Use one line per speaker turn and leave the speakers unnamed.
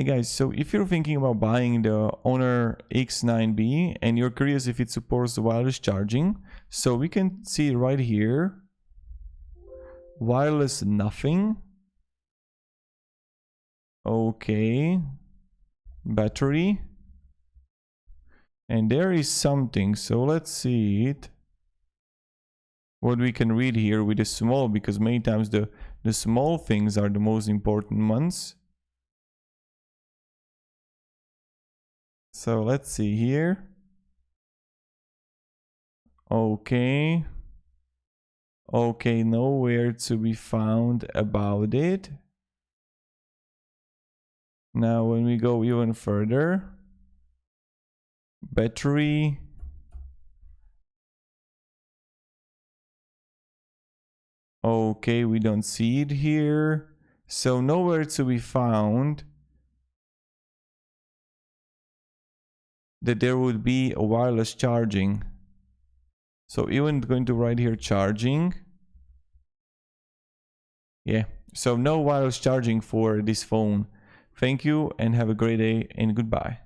Hey guys, so if you're thinking about buying the Honor X9B and you're curious if it supports wireless charging, so we can see right here, wireless nothing. Okay, battery. And there is something, so let's see it. What we can read here with the small, because many times the small things are the most important ones. So let's see here. Okay. Okay, nowhere to be found about it. Now when we go even further, battery. Okay, we don't see it here. So nowhere to be found that there would be a wireless charging. So even going to write here charging. Yeah, so no wireless charging for this phone. Thank you and have a great day and goodbye.